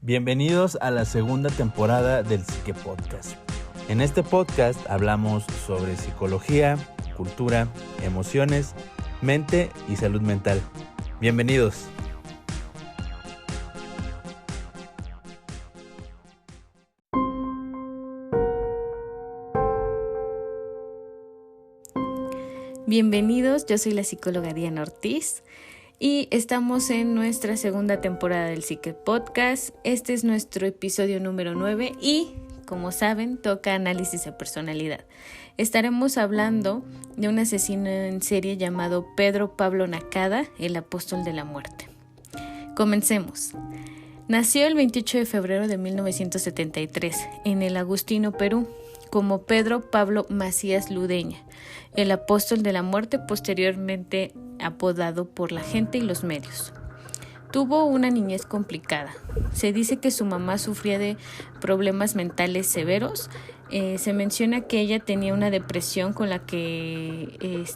Bienvenidos a la segunda temporada del Psique Podcast. En este podcast hablamos sobre psicología, cultura, emociones, mente y salud mental. Bienvenidos. Bienvenidos, yo soy la psicóloga Diana Ortiz y estamos en nuestra segunda temporada del Psique Podcast. Este es nuestro episodio número 9 y, como saben, toca análisis de personalidad. Estaremos hablando de un asesino en serie llamado Pedro Pablo Nakada, el apóstol de la muerte. Comencemos. Nació el 28 de febrero de 1973 en el Agustino, Perú, como Pedro Pablo Macías Ludeña, el apóstol de la muerte, posteriormente apodado por la gente y los medios. Tuvo una niñez complicada. Se dice que su mamá sufría de problemas mentales severos. Se menciona que ella tenía una depresión con la que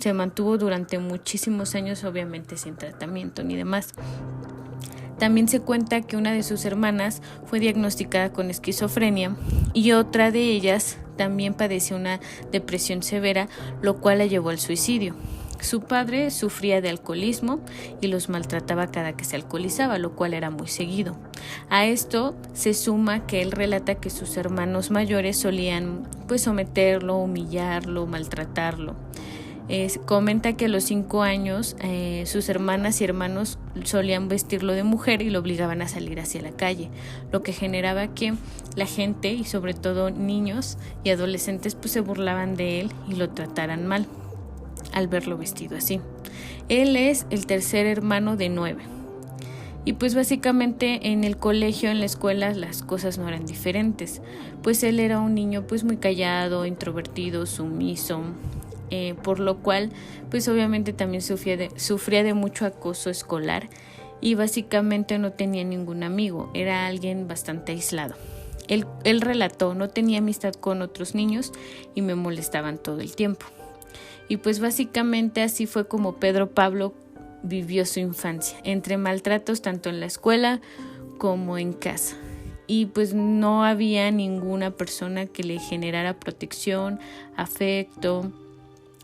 se mantuvo durante muchísimos años, obviamente sin tratamiento ni demás. También se cuenta que una de sus hermanas fue diagnosticada con esquizofrenia y otra de ellas también padeció una depresión severa, lo cual la llevó al suicidio. Su padre sufría de alcoholismo y los maltrataba cada que se alcoholizaba, lo cual era muy seguido. A esto se suma que él relata que sus hermanos mayores solían someterlo, humillarlo, maltratarlo. Comenta que a los 5 años sus hermanas y hermanos solían vestirlo de mujer y lo obligaban a salir hacia la calle, lo que generaba que la gente y sobre todo niños y adolescentes se burlaban de él y lo trataran mal al verlo vestido así. Él es el tercer hermano de 9 y básicamente en el colegio, en la escuela, las cosas no eran diferentes, él era un niño muy callado, introvertido, sumiso. Por lo cual obviamente también sufría de mucho acoso escolar y básicamente no tenía ningún amigo, era alguien bastante aislado. Él relató: no tenía amistad con otros niños y me molestaban todo el tiempo. Y básicamente así fue como Pedro Pablo vivió su infancia, entre maltratos tanto en la escuela como en casa. Y no había ninguna persona que le generara protección, afecto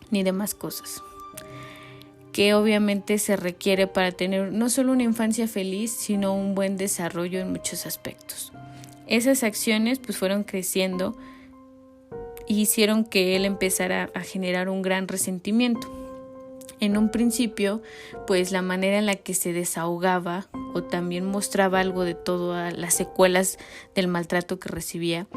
ni demás cosas, que obviamente se requiere para tener no solo una infancia feliz, sino un buen desarrollo en muchos aspectos. Esas acciones fueron creciendo y hicieron que él empezara a generar un gran resentimiento. En un principio, la manera en la que se desahogaba o también mostraba algo de todas las secuelas del maltrato que recibía,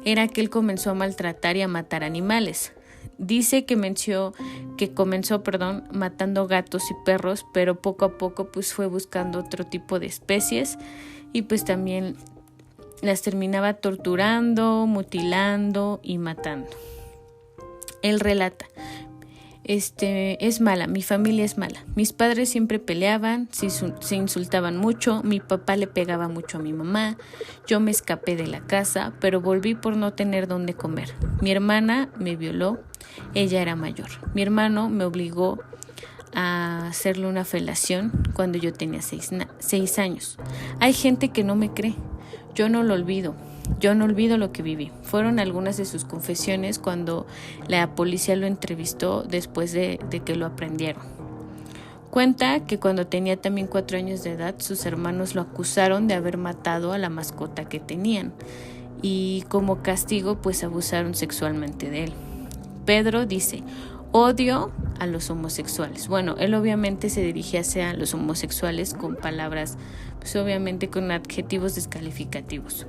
era que él comenzó a maltratar y a matar animales. Dice que comenzó matando gatos y perros, pero poco a poco fue buscando otro tipo de especies y también las terminaba torturando, mutilando y matando. Él relata: es mala, mi familia es mala. Mis padres siempre peleaban, se insultaban mucho, mi papá le pegaba mucho a mi mamá, yo me escapé de la casa, pero volví por no tener dónde comer. Mi hermana me violó, ella era mayor. Mi hermano me obligó a hacerle una felación cuando yo tenía 6 años. Hay gente que no me cree, yo no lo olvido. Yo no olvido lo que viví. Fueron algunas de sus confesiones cuando la policía lo entrevistó después de que lo aprendieron. Cuenta que cuando tenía también 4 años de edad, sus hermanos lo acusaron de haber matado a la mascota que tenían y como castigo abusaron sexualmente de él. Pedro dice: odio a los homosexuales. Él obviamente se dirigía hacia los homosexuales con palabras, obviamente con adjetivos descalificativos.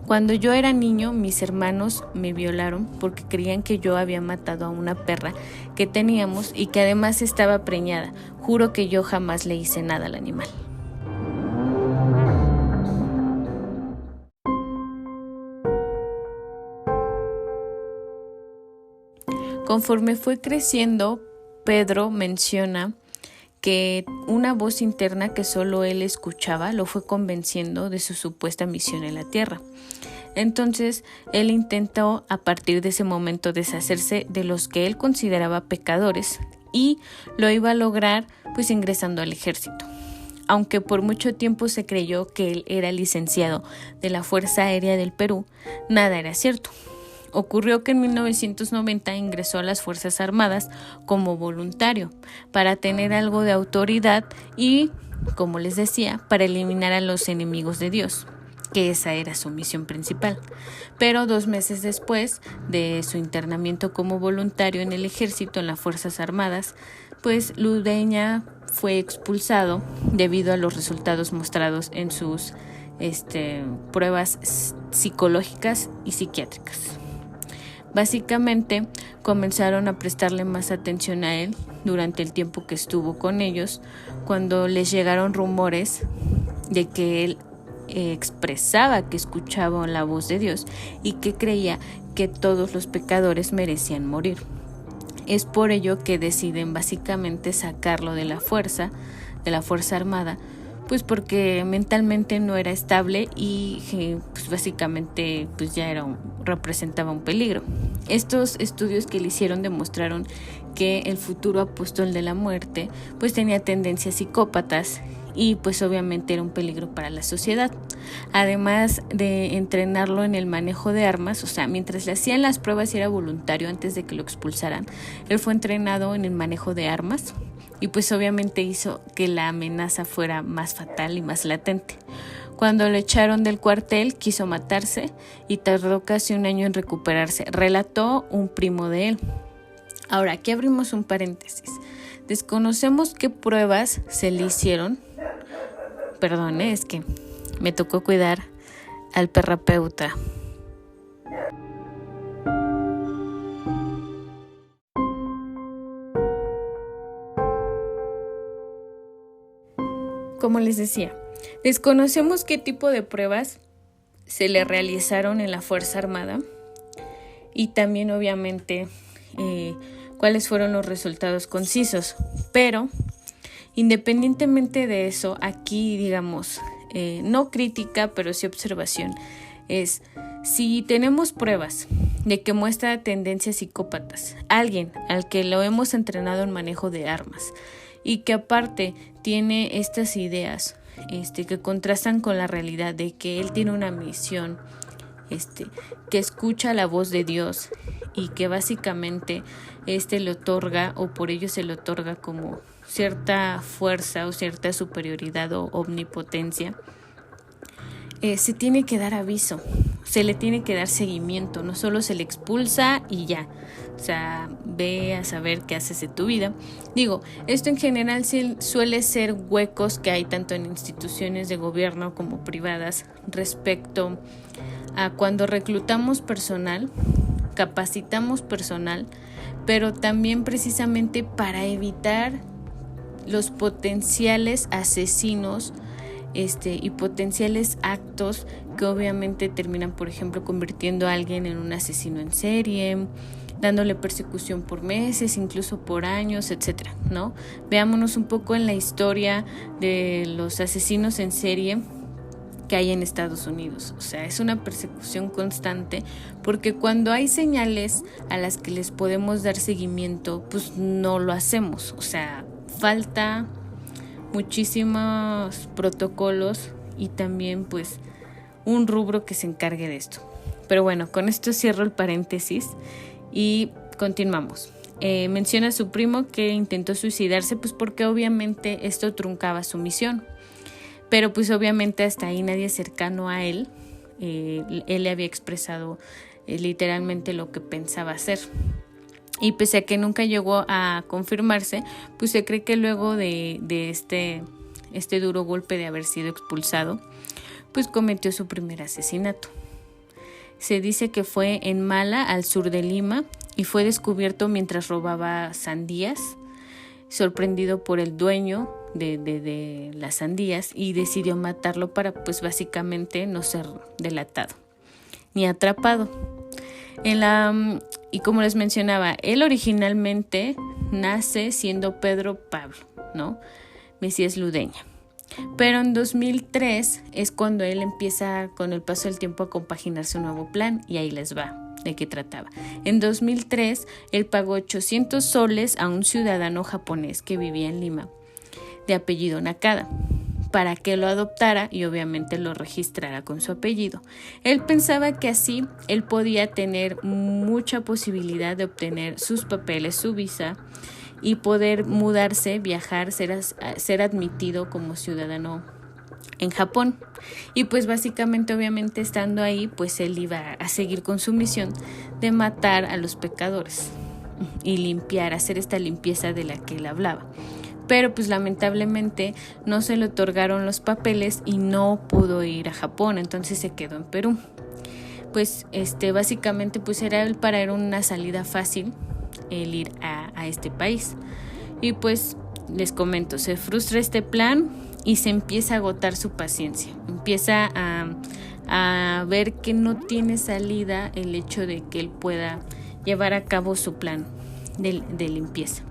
Cuando yo era niño, mis hermanos me violaron porque creían que yo había matado a una perra que teníamos y que además estaba preñada. Juro que yo jamás le hice nada al animal. Conforme fue creciendo, Pedro menciona que una voz interna que solo él escuchaba lo fue convenciendo de su supuesta misión en la tierra. Entonces, él intentó a partir de ese momento deshacerse de los que él consideraba pecadores y lo iba a lograr ingresando al ejército. aunque por mucho tiempo se creyó que él era licenciado de la Fuerza Aérea del Perú, nada era cierto. Ocurrió que en 1990 ingresó a las Fuerzas Armadas como voluntario para tener algo de autoridad y, como les decía, para eliminar a los enemigos de Dios, que esa era su misión principal. Pero 2 meses después de su internamiento como voluntario en el ejército, en las Fuerzas Armadas, pues Ludeña fue expulsado debido a los resultados mostrados en sus pruebas psicológicas y psiquiátricas. Básicamente comenzaron a prestarle más atención a él durante el tiempo que estuvo con ellos, cuando les llegaron rumores de que él expresaba que escuchaba la voz de Dios y que creía que todos los pecadores merecían morir. Es por ello que deciden básicamente sacarlo de la Fuerza Armada, pues porque mentalmente no era estable y pues básicamente pues ya representaba un peligro. Estos estudios que le hicieron demostraron que el futuro apóstol de la muerte pues tenía tendencias psicópatas y pues obviamente era un peligro para la sociedad. Además de entrenarlo en el manejo de armas, o sea, mientras le hacían las pruebas y era voluntario antes de que lo expulsaran, él fue entrenado en el manejo de armas y pues obviamente hizo que la amenaza fuera más fatal y más latente. Cuando lo echaron del cuartel, quiso matarse y tardó casi 1 año en recuperarse, relató un primo de él. Ahora, aquí abrimos un paréntesis. Desconocemos qué pruebas se le hicieron. Perdón, es que me tocó cuidar al terapeuta. Como les decía, desconocemos qué tipo de pruebas se le realizaron en la Fuerza Armada y también obviamente cuáles fueron los resultados concisos, pero independientemente de eso, aquí digamos, no crítica, pero sí observación, es si tenemos pruebas de que muestra tendencias psicópatas, alguien al que lo hemos entrenado en manejo de armas y que aparte tiene estas ideas que contrastan con la realidad de que él tiene una misión, que escucha la voz de Dios y que básicamente le otorga, o por ello se le otorga como cierta fuerza o cierta superioridad o omnipotencia, se tiene que dar aviso, se le tiene que dar seguimiento, no solo se le expulsa y ya, o sea, ve a saber qué haces de tu vida. Digo, esto en general suele ser huecos que hay tanto en instituciones de gobierno como privadas respecto a cuando reclutamos personal, capacitamos personal, pero también precisamente para evitar los potenciales asesinos y potenciales actos que obviamente terminan, por ejemplo, convirtiendo a alguien en un asesino en serie, dándole persecución por meses, incluso por años, etcétera, ¿no? Veámonos un poco en la historia de los asesinos en serie que hay en Estados Unidos. O sea, es una persecución constante porque cuando hay señales a las que les podemos dar seguimiento, pues no lo hacemos. O sea, falta muchísimos protocolos y también pues un rubro que se encargue de esto. Pero bueno, con esto cierro el paréntesis y continuamos. Menciona a su primo que intentó suicidarse pues porque obviamente esto truncaba su misión. Pero pues obviamente hasta ahí nadie cercano a él, él le había expresado literalmente lo que pensaba hacer. Y pese a que nunca llegó a confirmarse, pues se cree que luego de este duro golpe de haber sido expulsado, pues cometió su primer asesinato. Se dice que fue en Mala, al sur de Lima, y fue descubierto mientras robaba sandías, sorprendido por el dueño de las sandías, y decidió matarlo para pues básicamente no ser delatado ni atrapado. Y como les mencionaba, él originalmente nace siendo Pedro Pablo, ¿no? Mesías Ludeña. Pero en 2003 es cuando él empieza con el paso del tiempo a compaginar su nuevo plan, y ahí les va de qué trataba. En 2003 él pagó 800 soles a un ciudadano japonés que vivía en Lima, de apellido Nakada, para que lo adoptara y obviamente lo registrara con su apellido. Él pensaba que así él podía tener mucha posibilidad de obtener sus papeles, su visa y poder mudarse, viajar, ser admitido como ciudadano en Japón. Y pues básicamente obviamente estando ahí, pues él iba a seguir con su misión de matar a los pecadores y limpiar, hacer esta limpieza de la que él hablaba. Pero pues lamentablemente no se le otorgaron los papeles y no pudo ir a Japón, entonces se quedó en Perú. Pues básicamente pues era una salida fácil el ir a este país. Y pues les comento, se frustra este plan y se empieza a agotar su paciencia. Empieza a ver que no tiene salida el hecho de que él pueda llevar a cabo su plan de limpieza.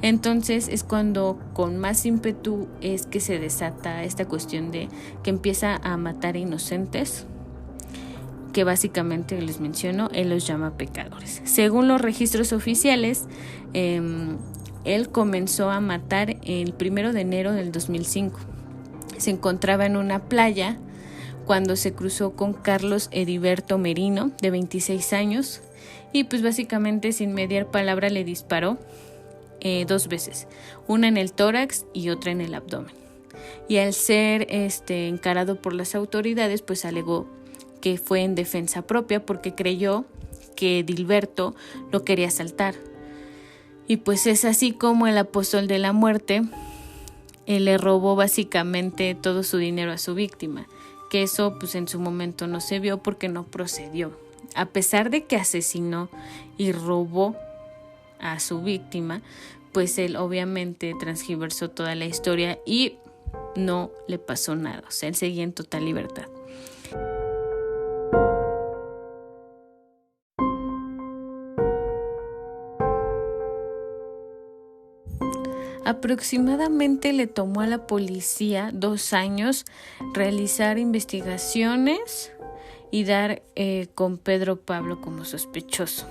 Entonces es cuando con más ímpetu es que se desata esta cuestión de que empieza a matar inocentes, que básicamente les menciono, él los llama pecadores. Según los registros oficiales, él comenzó a matar el 1 de enero del 2005. Se encontraba en una playa cuando se cruzó con Carlos Heriberto Merino, de 26 años, y pues básicamente sin mediar palabra le disparó 2 veces, una en el tórax y otra en el abdomen. Y al ser encarado por las autoridades, pues alegó que fue en defensa propia porque creyó que Dilberto lo quería asaltar. Y pues es así como el apóstol de la muerte le robó básicamente todo su dinero a su víctima, que eso pues en su momento no se vio porque no procedió. A pesar de que asesinó y robó a su víctima, pues él obviamente transgiversó toda la historia y no le pasó nada, o sea, él seguía en total libertad. Aproximadamente le tomó a la policía 2 años realizar investigaciones y dar con Pedro Pablo como sospechoso.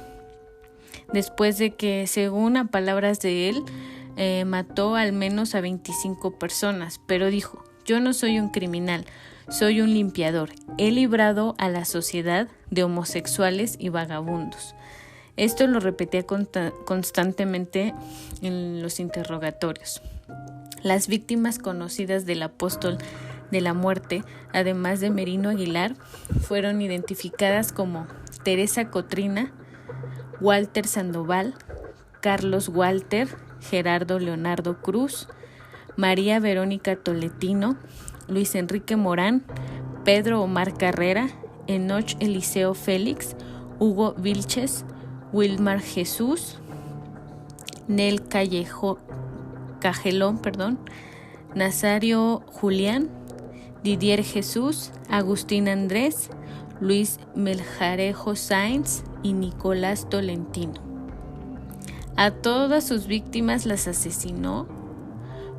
Después de que, según a palabras de él, mató al menos a 25 personas, pero dijo: yo no soy un criminal, soy un limpiador, he librado a la sociedad de homosexuales y vagabundos. Esto lo repetía constantemente en los interrogatorios. Las víctimas conocidas del apóstol de la muerte, además de Merino Aguilar, fueron identificadas como Teresa Cotrina, Walter Sandoval, Carlos Walter, Gerardo Leonardo Cruz, María Verónica Tolentino, Luis Enrique Morán, Pedro Omar Carrera, Enoch Eliseo Félix, Hugo Vilches, Wilmar Jesús, Nel Cajelón, Nazario Julián, Didier Jesús, Agustín Andrés, Luis Melgarejo Sáenz y Nicolás Tolentino. A todas sus víctimas las asesinó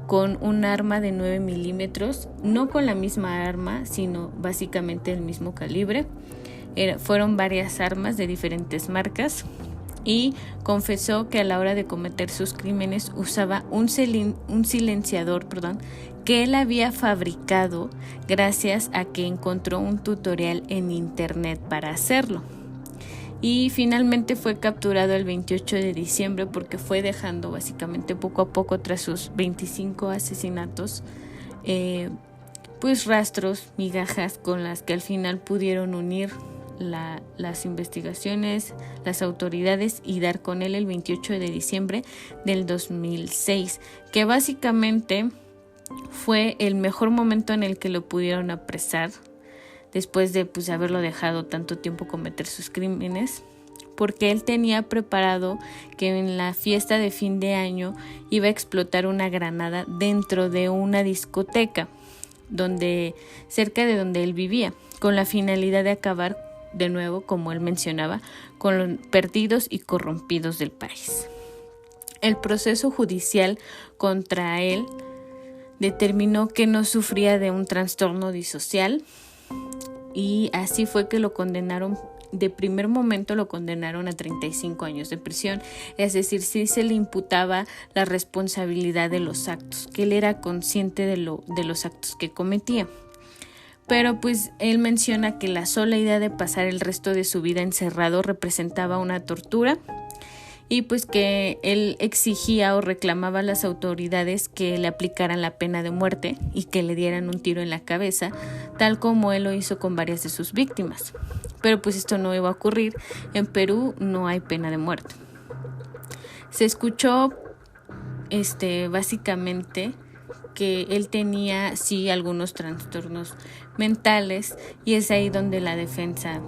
con un arma de 9 milímetros, no con la misma arma, sino básicamente el mismo calibre. Fueron varias armas de diferentes marcas y confesó que a la hora de cometer sus crímenes usaba un silenciador, que él había fabricado gracias a que encontró un tutorial en internet para hacerlo. Y finalmente fue capturado el 28 de diciembre porque fue dejando básicamente poco a poco, tras sus 25 asesinatos, pues rastros, migajas con las que al final pudieron unir las investigaciones, las autoridades y dar con él el 28 de diciembre del 2006, que básicamente fue el mejor momento en el que lo pudieron apresar después de haberlo dejado tanto tiempo cometer sus crímenes, porque él tenía preparado que en la fiesta de fin de año iba a explotar una granada dentro de una discoteca cerca de donde él vivía, con la finalidad de acabar de nuevo, como él mencionaba, con los perdidos y corrompidos del país. El proceso judicial contra él determinó que no sufría de un trastorno disocial y así fue que lo condenaron de primer momento lo condenaron a 35 años de prisión, es decir, sí se le imputaba la responsabilidad de los actos, que él era consciente de los actos que cometía. Pero pues él menciona que la sola idea de pasar el resto de su vida encerrado representaba una tortura y pues que él exigía o reclamaba a las autoridades que le aplicaran la pena de muerte y que le dieran un tiro en la cabeza, tal como él lo hizo con varias de sus víctimas. Pero pues esto no iba a ocurrir. En Perú no hay pena de muerte. Se escuchó básicamente que él tenía sí algunos trastornos mentales y es ahí donde la defensa,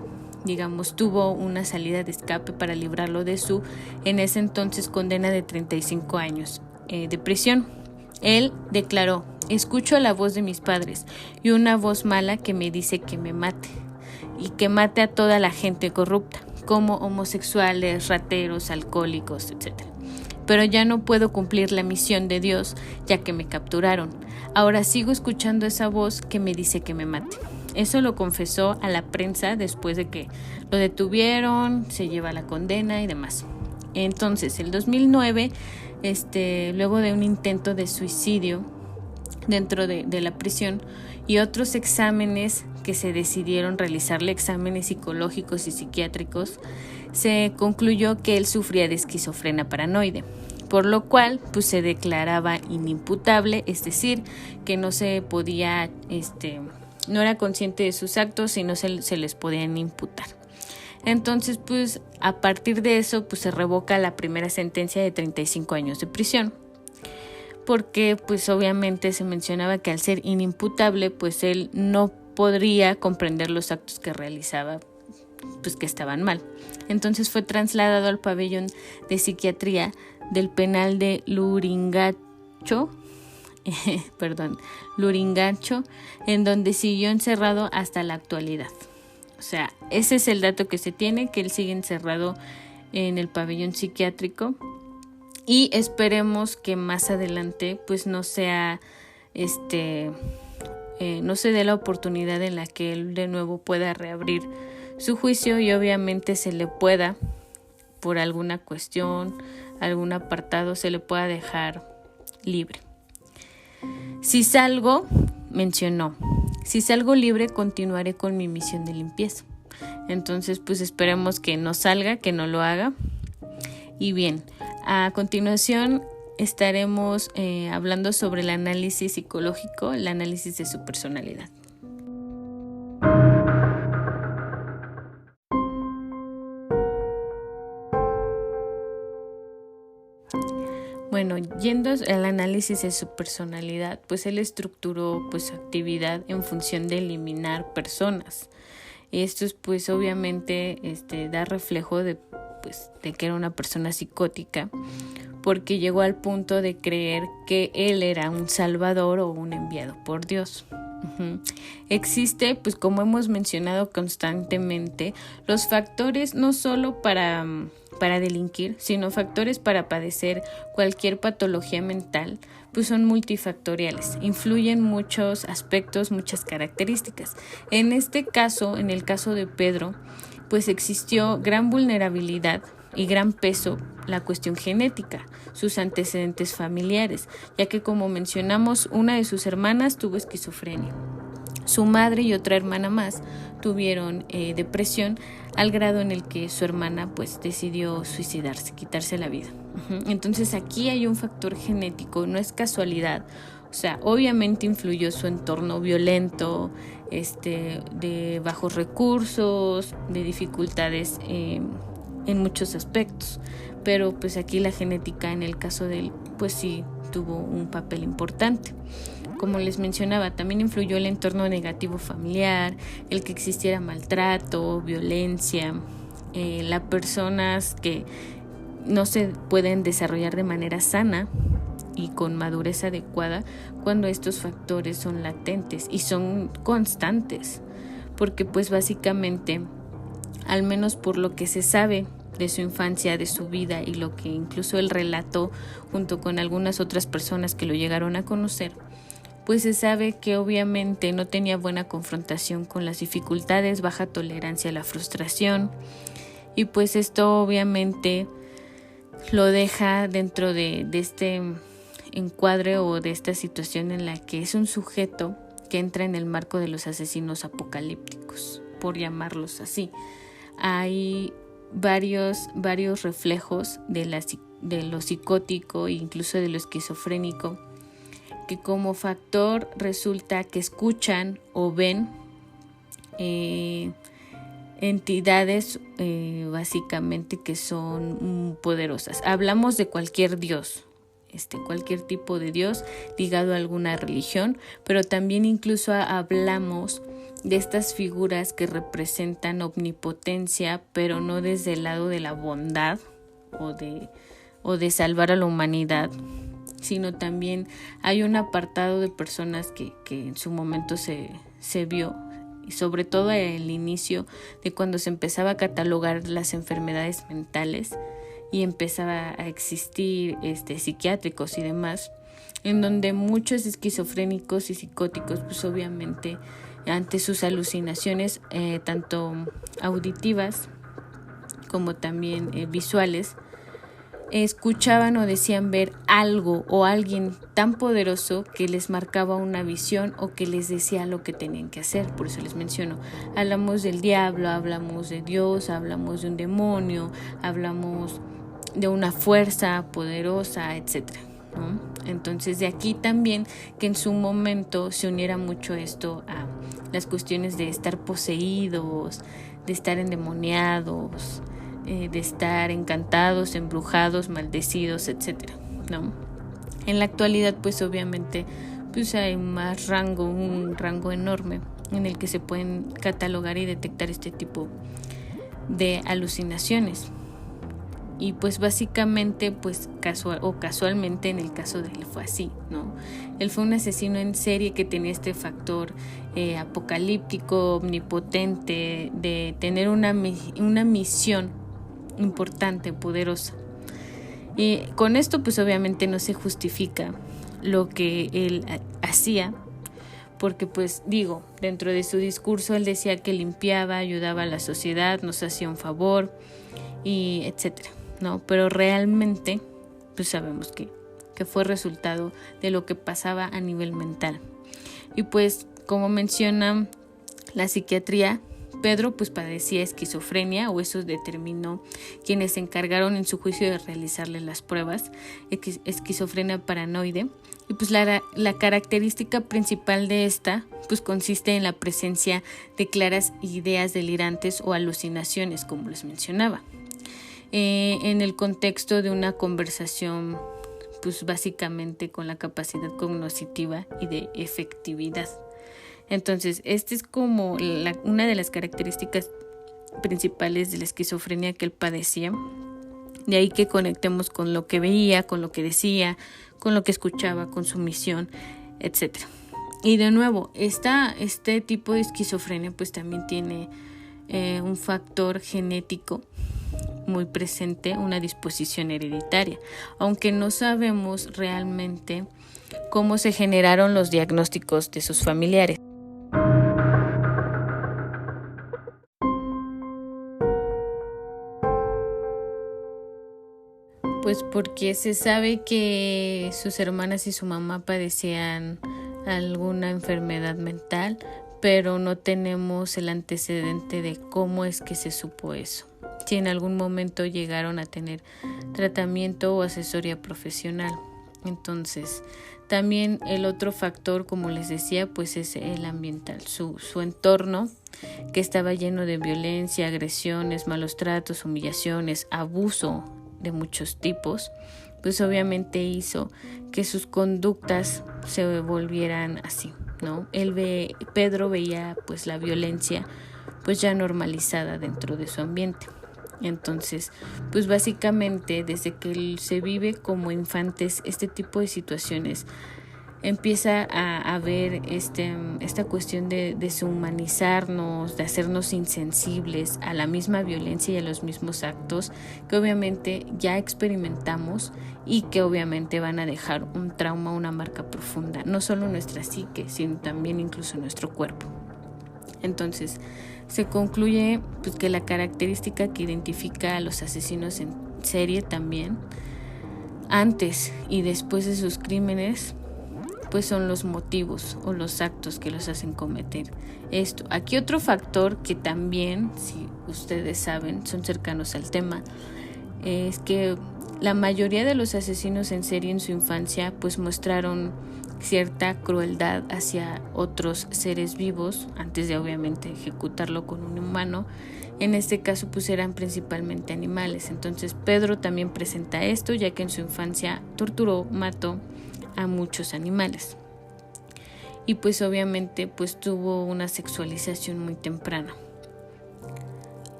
digamos, tuvo una salida de escape para librarlo de su, en ese entonces, condena de 35 años de prisión. Él declaró: escucho la voz de mis padres y una voz mala que me dice que me mate y que mate a toda la gente corrupta, como homosexuales, rateros, alcohólicos, etc. Pero ya no puedo cumplir la misión de Dios ya que me capturaron. Ahora sigo escuchando esa voz que me dice que me mate. Eso lo confesó a la prensa después de que lo detuvieron, se lleva la condena y demás. Entonces, el 2009, luego de un intento de suicidio dentro de la prisión y otros exámenes que se decidieron realizarle, exámenes psicológicos y psiquiátricos, se concluyó que él sufría de esquizofrenia paranoide, por lo cual pues se declaraba inimputable, es decir, que no se podía, no era consciente de sus actos y no se les podían imputar. Entonces, pues a partir de eso, pues se revoca la primera sentencia de 35 años de prisión, porque pues obviamente se mencionaba que al ser inimputable, pues él no podría comprender los actos que realizaba, pues que estaban mal. Entonces fue trasladado al pabellón de psiquiatría del penal de Lurigancho, en donde siguió encerrado hasta la actualidad. O sea, ese es el dato que se tiene, que él sigue encerrado en el pabellón psiquiátrico y esperemos que más adelante pues no sea no se dé la oportunidad en la que él de nuevo pueda reabrir su juicio y obviamente se le pueda, por alguna cuestión, algún apartado, se le pueda dejar libre. Si salgo libre, continuaré con mi misión de limpieza. Entonces, pues esperemos que no salga, que no lo haga. Y bien, a continuación estaremos hablando sobre el análisis psicológico, el análisis de su personalidad. Bueno, yendo al análisis de su personalidad, pues él estructuró pues su actividad en función de eliminar personas. Esto es pues obviamente da reflejo de que era una persona psicótica, porque llegó al punto de creer que él era un salvador o un enviado por Dios. Existe, pues como hemos mencionado constantemente, los factores no solo para delinquir, sino factores para padecer cualquier patología mental, pues son multifactoriales, influyen muchos aspectos, muchas características. En este caso, en el caso de Pedro, pues existió gran vulnerabilidad y gran peso la cuestión genética, sus antecedentes familiares, ya que como mencionamos, una de sus hermanas tuvo esquizofrenia. Su madre y otra hermana más tuvieron depresión al grado en el que su hermana pues decidió suicidarse, quitarse la vida. Entonces aquí hay un factor genético, no es casualidad. O sea, obviamente influyó su entorno violento, de bajos recursos, de dificultades en muchos aspectos. Pero pues aquí la genética en el caso de él pues sí tuvo un papel importante. Como les mencionaba, también influyó el entorno negativo familiar, el que existiera maltrato, violencia, las personas que no se pueden desarrollar de manera sana y con madurez adecuada cuando estos factores son latentes y son constantes, porque pues básicamente, al menos por lo que se sabe de su infancia, de su vida y lo que incluso él relató junto con algunas otras personas que lo llegaron a conocer, pues se sabe que obviamente no tenía buena confrontación con las dificultades, baja tolerancia a la frustración, y pues esto obviamente lo deja dentro de este encuadre o de esta situación en la que es un sujeto que entra en el marco de los asesinos apocalípticos, por llamarlos así. Hay varios reflejos de lo psicótico e incluso de lo esquizofrénico, que como factor resulta que escuchan o ven entidades básicamente que son poderosas. Hablamos de cualquier dios, cualquier tipo de dios ligado a alguna religión, pero también incluso hablamos de estas figuras que representan omnipotencia, pero no desde el lado de la bondad o de salvar a la humanidad, sino también hay un apartado de personas que en su momento se vio, y sobre todo al inicio de cuando se empezaba a catalogar las enfermedades mentales y empezaba a existir psiquiátricos y demás, en donde muchos esquizofrénicos y psicóticos, pues obviamente ante sus alucinaciones tanto auditivas como también visuales, escuchaban o decían ver algo o alguien tan poderoso que les marcaba una visión o que les decía lo que tenían que hacer. Por eso les menciono, hablamos del diablo, hablamos de Dios, hablamos de un demonio, hablamos de una fuerza poderosa, etcétera, ¿no? Entonces de aquí también que en su momento se uniera mucho esto a las cuestiones de estar poseídos, de estar endemoniados, de estar encantados, embrujados, maldecidos, etcétera, ¿no? En la actualidad, pues obviamente pues hay más un rango enorme en el que se pueden catalogar y detectar este tipo de alucinaciones. Y pues básicamente, pues casualmente en el caso de él fue así, ¿no? Él fue un asesino en serie que tenía este factor apocalíptico, omnipotente, de tener una misión importante, poderosa. Y con esto pues obviamente no se justifica lo que él hacía, porque pues dentro de su discurso él decía que limpiaba, ayudaba a la sociedad, nos hacía un favor y etcétera, ¿no? Pero realmente pues sabemos que fue resultado de lo que pasaba a nivel mental. Y pues como menciona la psiquiatría, Pedro pues padecía esquizofrenia, o eso determinó quienes se encargaron en su juicio de realizarle las pruebas, esquizofrenia paranoide. Y pues la característica principal de esta pues consiste en la presencia de claras ideas delirantes o alucinaciones, como les mencionaba, en el contexto de una conversación pues básicamente con la capacidad cognitiva y de efectividad. Entonces, esta es como una de las características principales de la esquizofrenia que él padecía. De ahí que conectemos con lo que veía, con lo que decía, con lo que escuchaba, con su misión, etc. Y de nuevo, este tipo de esquizofrenia pues también tiene un factor genético muy presente, una disposición hereditaria, aunque no sabemos realmente cómo se generaron los diagnósticos de sus familiares. Pues porque se sabe que sus hermanas y su mamá padecían alguna enfermedad mental, pero no tenemos el antecedente de cómo es que se supo eso. Si en algún momento llegaron a tener tratamiento o asesoría profesional. Entonces, también el otro factor, como les decía, pues es el ambiental, su entorno, que estaba lleno de violencia, agresiones, malos tratos, humillaciones, abuso de muchos tipos, pues obviamente hizo que sus conductas se volvieran así, ¿no? Pedro veía pues la violencia pues ya normalizada dentro de su ambiente. Entonces, pues básicamente desde que él se vive como infantes este tipo de situaciones empieza a ver esta cuestión de deshumanizarnos, de hacernos insensibles a la misma violencia y a los mismos actos que obviamente ya experimentamos y que obviamente van a dejar un trauma, una marca profunda, no solo en nuestra psique, sino también incluso en nuestro cuerpo. Entonces, se concluye pues, que la característica que identifica a los asesinos en serie también, antes y después de sus crímenes, pues son los motivos o los actos que los hacen cometer esto. Aquí otro factor que también, si ustedes saben, son cercanos al tema, es que la mayoría de los asesinos en serie en su infancia pues mostraron cierta crueldad hacia otros seres vivos antes de obviamente ejecutarlo con un humano. En este caso pues eran principalmente animales. Entonces Pedro también presenta esto, ya que en su infancia torturó, mató a muchos animales y pues obviamente pues tuvo una sexualización muy temprana.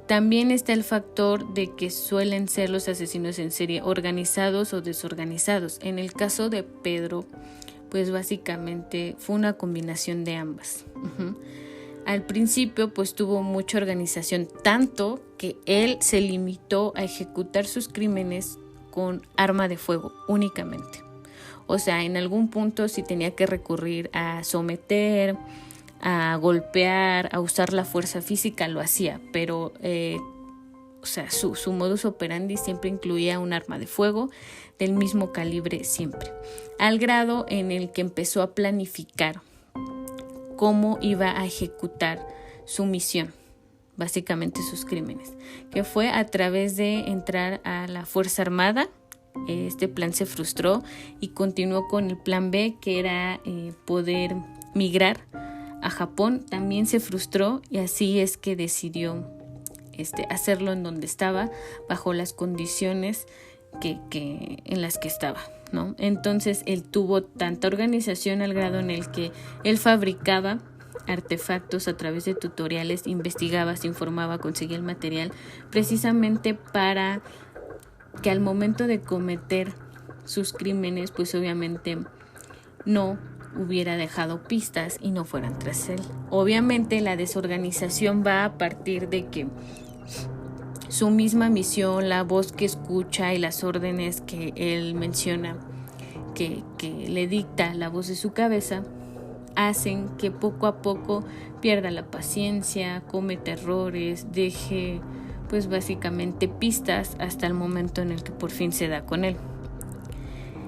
También está el factor de que suelen ser los asesinos en serie organizados o desorganizados. En el caso de Pedro pues básicamente fue una combinación de ambas. Al principio pues tuvo mucha organización, tanto que él se limitó a ejecutar sus crímenes con arma de fuego únicamente. O sea, en algún punto si tenía que recurrir a someter, a golpear, a usar la fuerza física, lo hacía. Pero, su modus operandi siempre incluía un arma de fuego del mismo calibre siempre. Al grado en el que empezó a planificar cómo iba a ejecutar su misión, básicamente sus crímenes, que fue a través de entrar a la Fuerza Armada. Este plan se frustró y continuó con el plan B, que era poder migrar a Japón. También se frustró y así es que decidió hacerlo en donde estaba, bajo las condiciones que en las que estaba, ¿no? Entonces él tuvo tanta organización al grado en el que él fabricaba artefactos a través de tutoriales, investigaba, se informaba, conseguía el material precisamente para que al momento de cometer sus crímenes, pues obviamente no hubiera dejado pistas y no fueran tras él. Obviamente la desorganización va a partir de que su misma misión, la voz que escucha y las órdenes que él menciona, que le dicta la voz de su cabeza, hacen que poco a poco pierda la paciencia, cometa errores, deje pues básicamente pistas hasta el momento en el que por fin se da con él.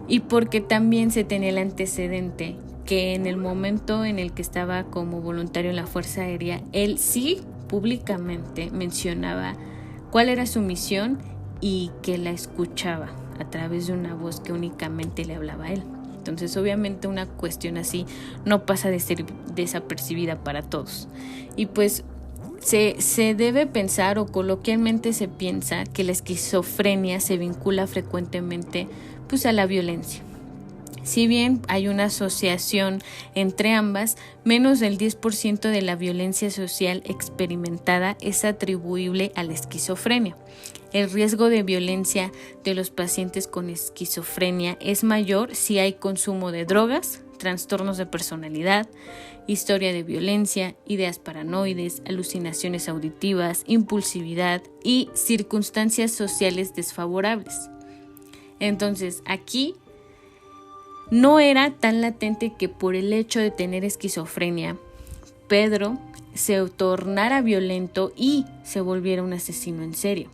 Y porque también se tenía el antecedente que en el momento en el que estaba como voluntario en la Fuerza Aérea, él sí públicamente mencionaba cuál era su misión y que la escuchaba a través de una voz que únicamente le hablaba a él. Entonces obviamente una cuestión así no pasa de ser desapercibida para todos. Y pues se debe pensar, o coloquialmente se piensa, que la esquizofrenia se vincula frecuentemente pues a la violencia. Si bien hay una asociación entre ambas, menos del 10% de la violencia social experimentada es atribuible a la esquizofrenia. El riesgo de violencia de los pacientes con esquizofrenia es mayor si hay consumo de drogas, trastornos de personalidad, historia de violencia, ideas paranoides, alucinaciones auditivas, impulsividad y circunstancias sociales desfavorables. Entonces, aquí no era tan latente que por el hecho de tener esquizofrenia, Pedro se tornara violento y se volviera un asesino en serie.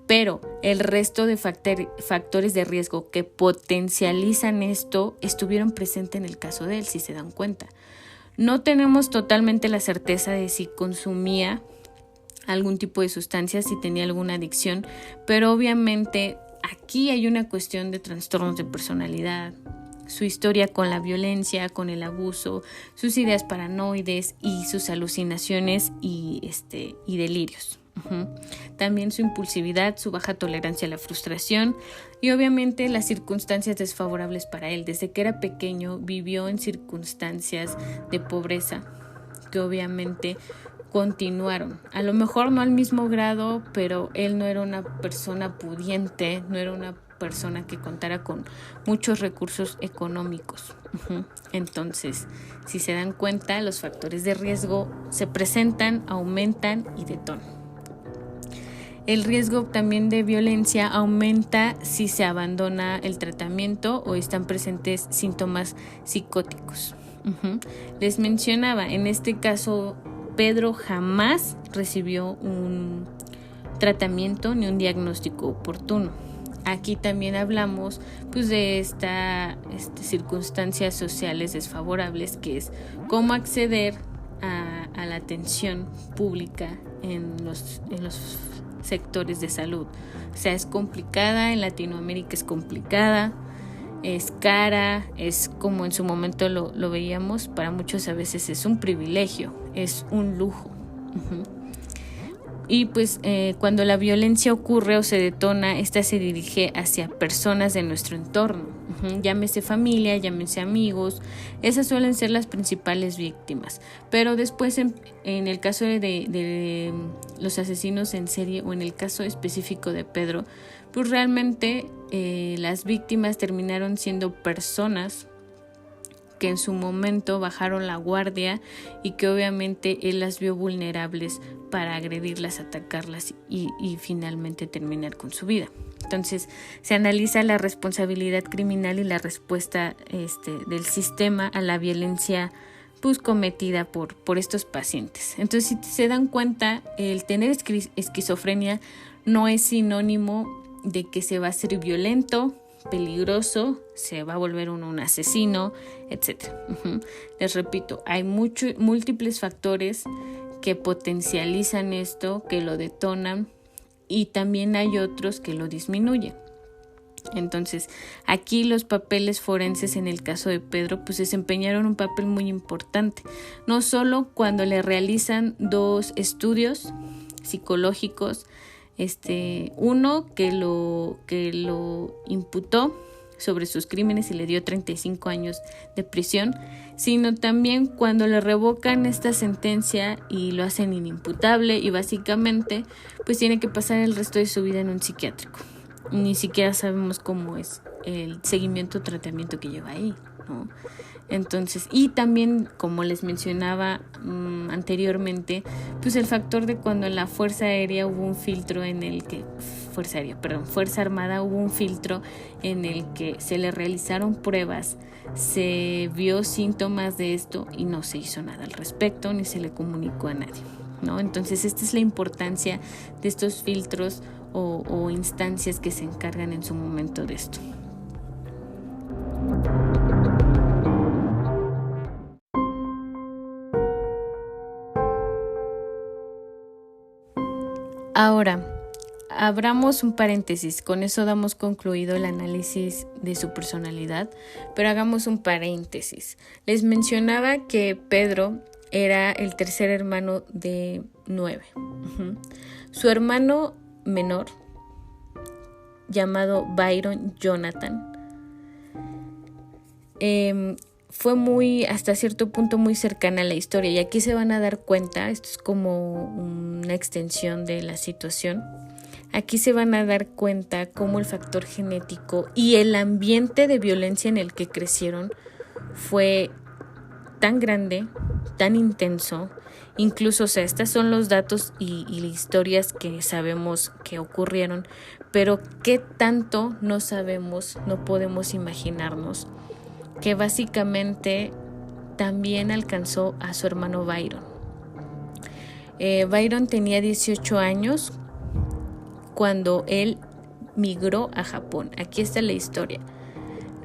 Pero el resto de factores de riesgo que potencializan esto estuvieron presentes en el caso de él, si se dan cuenta. No tenemos totalmente la certeza de si consumía algún tipo de sustancia, si tenía alguna adicción, pero obviamente aquí hay una cuestión de trastornos de personalidad, su historia con la violencia, con el abuso, sus ideas paranoides y sus alucinaciones y delirios. También su impulsividad, su baja tolerancia a la frustración y obviamente las circunstancias desfavorables para él. Desde que era pequeño vivió en circunstancias de pobreza que obviamente continuaron, a lo mejor no al mismo grado, pero él no era una persona pudiente, no era una persona que contara con muchos recursos económicos. Entonces, si se dan cuenta, los factores de riesgo se presentan, aumentan y detonan. El riesgo también de violencia aumenta si se abandona el tratamiento o están presentes síntomas psicóticos. Les mencionaba, en este caso, Pedro jamás recibió un tratamiento ni un diagnóstico oportuno. Aquí también hablamos pues de estas circunstancias sociales desfavorables, que es cómo acceder a la atención pública en los sectores de salud. O sea, es complicada, en Latinoamérica es complicada, es cara, es como en su momento lo veíamos, para muchos a veces es un privilegio, es un lujo. Y pues cuando la violencia ocurre o se detona, esta se dirige hacia personas de nuestro entorno. Llámese familia, llámese amigos, esas suelen ser las principales víctimas. Pero después en el caso de los asesinos en serie, o en el caso específico de Pedro, pues realmente las víctimas terminaron siendo personas que en su momento bajaron la guardia y que obviamente él las vio vulnerables para agredirlas, atacarlas y finalmente terminar con su vida. Entonces se analiza la responsabilidad criminal y la respuesta del sistema a la violencia pues cometida por estos pacientes. Entonces, si se dan cuenta, el tener esquizofrenia no es sinónimo de que se va a ser violento, peligroso, se va a volver un asesino, etc. Les repito, hay múltiples factores que potencializan esto, que lo detonan, y también hay otros que lo disminuyen. Entonces, aquí los papeles forenses en el caso de Pedro pues desempeñaron un papel muy importante, no solo cuando le realizan 2 estudios psicológicos, uno que lo imputó sobre sus crímenes y le dio 35 años de prisión, sino también cuando le revocan esta sentencia y lo hacen inimputable, y básicamente pues tiene que pasar el resto de su vida en un psiquiátrico. Ni siquiera sabemos cómo es el seguimiento o tratamiento que lleva ahí, ¿no? Entonces, y también, como les mencionaba anteriormente, pues el factor de cuando en la Fuerza Armada hubo un filtro en el que se le realizaron pruebas, se vio síntomas de esto y no se hizo nada al respecto, ni se le comunicó a nadie, ¿no? Entonces, esta es la importancia de estos filtros o instancias que se encargan en su momento de esto. Ahora, abramos un paréntesis, con eso damos concluido el análisis de su personalidad, pero hagamos un paréntesis. Les mencionaba que Pedro era el tercer hermano de 9. Su hermano menor, llamado Byron Jonathan, fue hasta cierto punto muy cercana a la historia, y aquí se van a dar cuenta, esto es como una extensión de la situación, aquí se van a dar cuenta cómo el factor genético y el ambiente de violencia en el que crecieron fue tan grande, tan intenso. Incluso, o sea, estos son los datos y historias que sabemos que ocurrieron, pero qué tanto no sabemos, no podemos imaginarnos, que básicamente también alcanzó a su hermano Byron. Byron tenía 18 años cuando él migró a Japón. Aquí está la historia.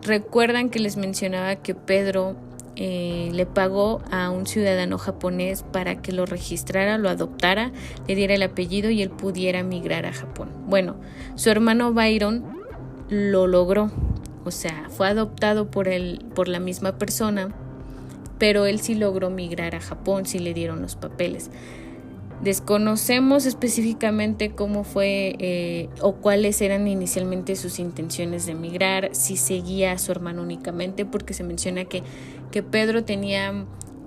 Recuerdan que les mencionaba que Pedro le pagó a un ciudadano japonés para que lo registrara, lo adoptara, le diera el apellido y él pudiera migrar a Japón. Bueno, su hermano Byron lo logró, o sea, fue adoptado por la misma persona, pero él sí logró migrar a Japón, sí le dieron los papeles. Desconocemos específicamente cómo fue o cuáles eran inicialmente sus intenciones de migrar, si seguía a su hermano únicamente, porque se menciona que Pedro tenía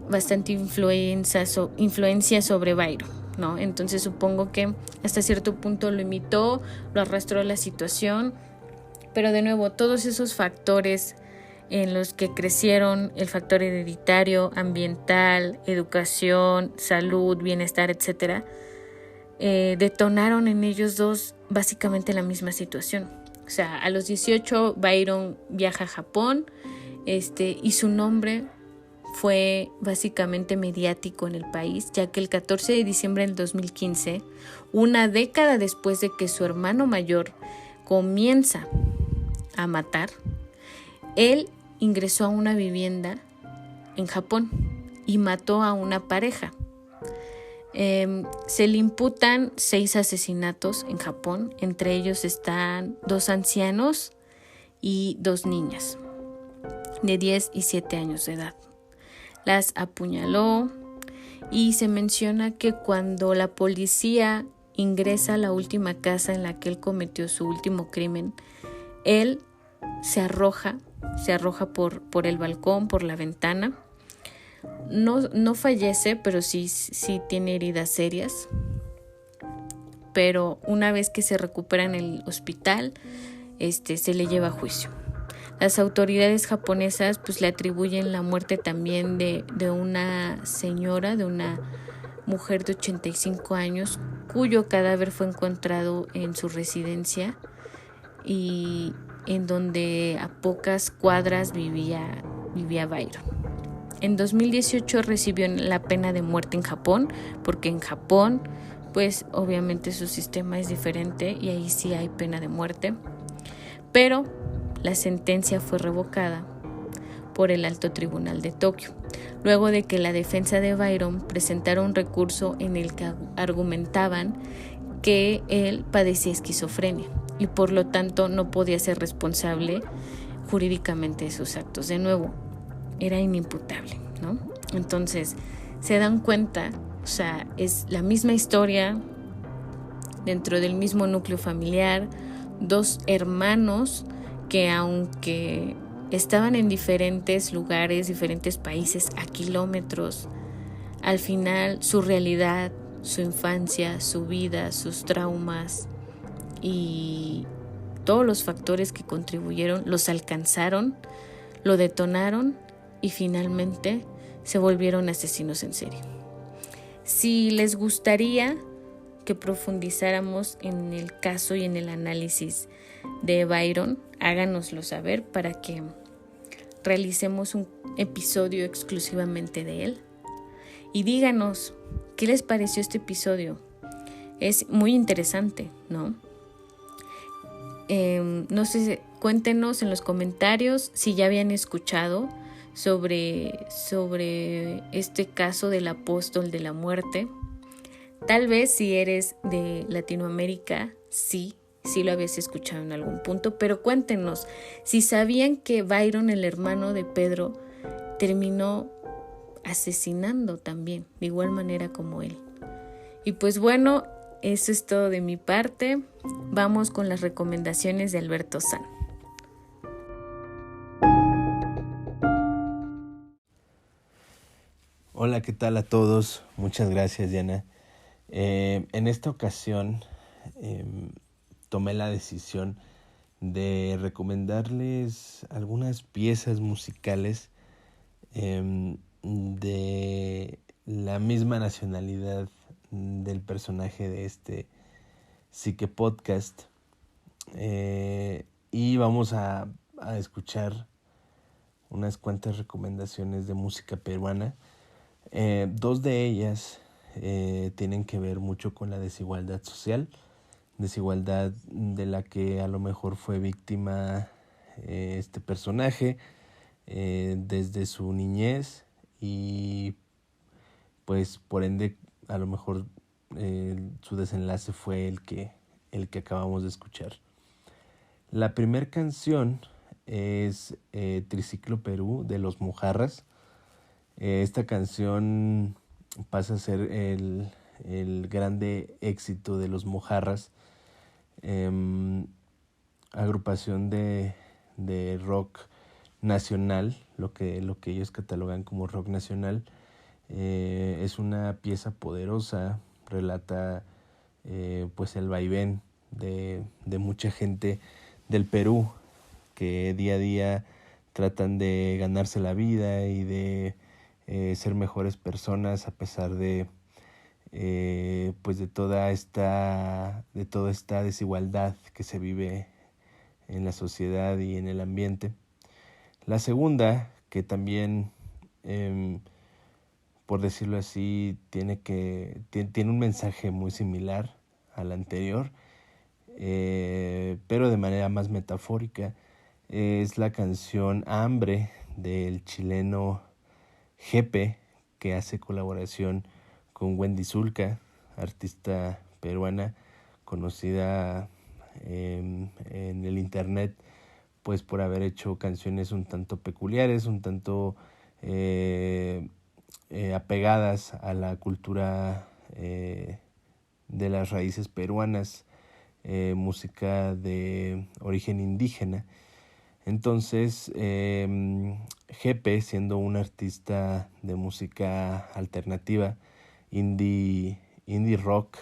bastante influencia sobre Byron, ¿no? Entonces supongo que hasta cierto punto lo imitó, lo arrastró a la situación, Pero de nuevo, todos esos factores en los que crecieron, el factor hereditario, ambiental, educación, salud, bienestar, etcétera, detonaron en ellos dos básicamente la misma situación. O sea, a los 18 Byron viaja a Japón, y su nombre fue básicamente mediático en el país, ya que el 14 de diciembre del 2015, una década después de que su hermano mayor comienza a matar, él ingresó a una vivienda en Japón y mató a una pareja. Se le imputan 6 asesinatos en Japón, entre ellos están 2 ancianos y 2 niñas de 10 y 7 años de edad. Las apuñaló y se menciona que cuando la policía ingresa a la última casa en la que él cometió su último crimen, él se arroja por el balcón, por la ventana. No fallece, pero sí tiene heridas serias. Pero una vez que se recupera en el hospital, se le lleva a juicio. Las autoridades japonesas pues le atribuyen la muerte también de una señora, de una mujer de 85 años, cuyo cadáver fue encontrado en su residencia y en donde a pocas cuadras vivía Byron. En 2018 recibió la pena de muerte en Japón, porque en Japón pues obviamente su sistema es diferente y ahí sí hay pena de muerte, pero la sentencia fue revocada por el Alto Tribunal de Tokio, luego de que la defensa de Byron presentara un recurso en el que argumentaban que él padecía esquizofrenia y por lo tanto no podía ser responsable jurídicamente de sus actos. De nuevo, era inimputable, ¿no? Entonces, se dan cuenta, o sea, es la misma historia dentro del mismo núcleo familiar, 2 hermanos que aunque estaban en diferentes lugares, diferentes países, a kilómetros, al final su realidad, su infancia, su vida, sus traumas y todos los factores que contribuyeron los alcanzaron, lo detonaron y finalmente se volvieron asesinos en serie. Si les gustaría que profundizáramos en el caso y en el análisis de Byron, háganoslo saber para que realicemos un episodio exclusivamente de él. Y díganos, ¿qué les pareció este episodio? Es muy interesante, ¿no? No sé, cuéntenos en los comentarios si ya habían escuchado sobre este caso del apóstol de la muerte. Tal vez si eres de Latinoamérica, sí lo habías escuchado en algún punto, pero cuéntenos si sabían que Byron, el hermano de Pedro, terminó asesinando también, de igual manera como él. Y pues bueno, eso es todo de mi parte. Vamos con las recomendaciones de Alberto San. Hola, ¿qué tal a todos? Muchas gracias, Diana. En esta ocasión tomé la decisión de recomendarles algunas piezas musicales de la misma nacionalidad del personaje de este Psique Podcast, y vamos a escuchar unas cuantas recomendaciones de música peruana. 2 de ellas tienen que ver mucho con la desigualdad social, desigualdad de la que a lo mejor fue víctima este personaje desde su niñez y pues por ende a lo mejor su desenlace fue el que acabamos de escuchar. La primera canción es Triciclo Perú de Los Mojarras. Esta canción pasa a ser el grande éxito de Los Mojarras, agrupación de rock nacional, lo que ellos catalogan como rock nacional. Es una pieza poderosa, relata pues el vaivén de mucha gente del Perú que día a día tratan de ganarse la vida y de ser mejores personas a pesar de pues de toda esta desigualdad que se vive en la sociedad y en el ambiente. La segunda, que también por decirlo así tiene un mensaje muy similar al anterior, pero de manera más metafórica, es la canción Hambre del chileno Jepe, que hace colaboración con Wendy Zulka, artista peruana conocida en el internet pues por haber hecho canciones un tanto peculiares, un tanto apegadas a la cultura de las raíces peruanas, música de origen indígena. Entonces, Jepe, siendo un artista de música alternativa, indie rock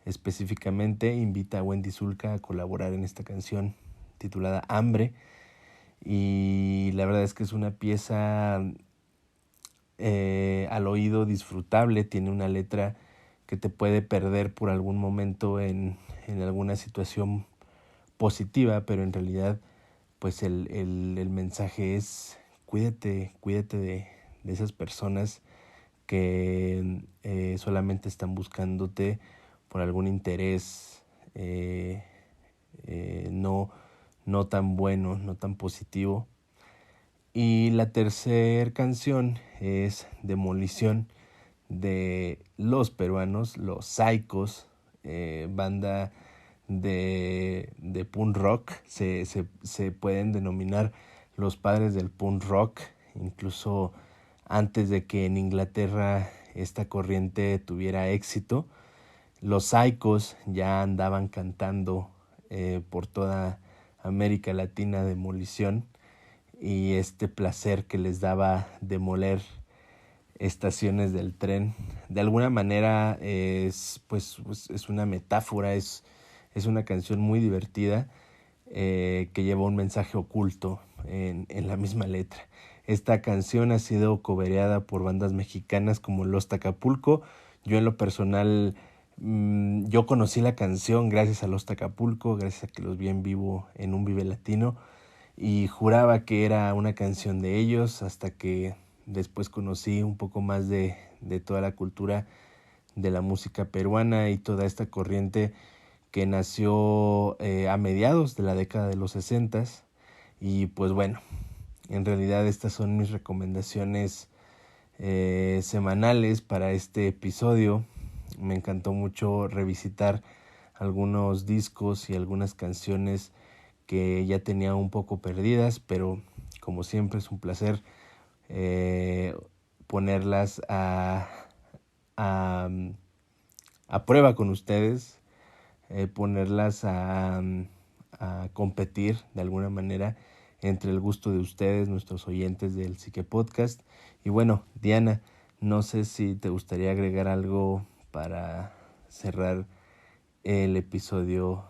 específicamente, invita a Wendy Zulka a colaborar en esta canción titulada Hambre, y la verdad es que es una pieza al oído disfrutable. Tiene una letra que te puede perder por algún momento en alguna situación positiva, pero en realidad pues el mensaje es cuídate de esas personas que solamente están buscándote por algún interés no tan bueno, no tan positivo. Y la tercera canción es Demolición, de los peruanos, los Saicos, banda de punk rock. Se pueden denominar los padres del punk rock, incluso antes de que en Inglaterra esta corriente tuviera éxito. Los Saicos ya andaban cantando por toda América Latina Demolición, y este placer que les daba demoler estaciones del tren. De alguna manera es una metáfora, es una canción muy divertida que lleva un mensaje oculto en la misma letra. Esta canción ha sido cobereada por bandas mexicanas como Los Tacapulco. Yo en lo personal, yo conocí la canción gracias a Los Tacapulco, gracias a que los vi en vivo en un Vive Latino, y juraba que era una canción de ellos, hasta que después conocí un poco más de toda la cultura de la música peruana y toda esta corriente que nació a mediados de la década de los 60. Y pues bueno, en realidad estas son mis recomendaciones semanales para este episodio. Me encantó mucho revisitar algunos discos y algunas canciones que ya tenía un poco perdidas, pero como siempre es un placer ponerlas a prueba con ustedes, ponerlas a competir de alguna manera entre el gusto de ustedes, nuestros oyentes del Psique Podcast. Y bueno, Diana, no sé si te gustaría agregar algo para cerrar el episodio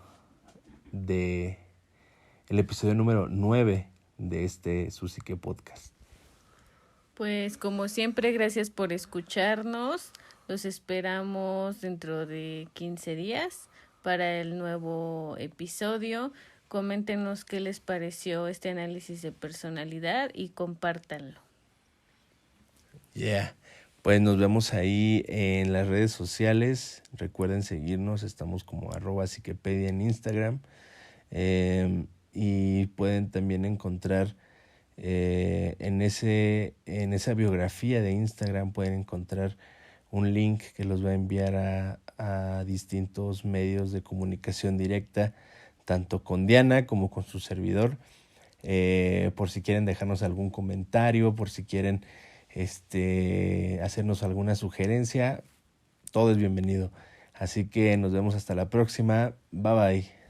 número 9 de este Su Psique Podcast. Pues como siempre, gracias por escucharnos. Los esperamos dentro de 15 días para el nuevo episodio. Coméntenos qué les pareció este análisis de personalidad y compártanlo. Pues nos vemos ahí en las redes sociales. Recuerden seguirnos, estamos como @psiquepedia en Instagram. Y pueden también encontrar en esa biografía de Instagram, pueden encontrar un link que los va a enviar a distintos medios de comunicación directa, tanto con Diana como con su servidor, por si quieren dejarnos algún comentario, por si quieren hacernos alguna sugerencia, todo es bienvenido. Así que nos vemos hasta la próxima. Bye bye.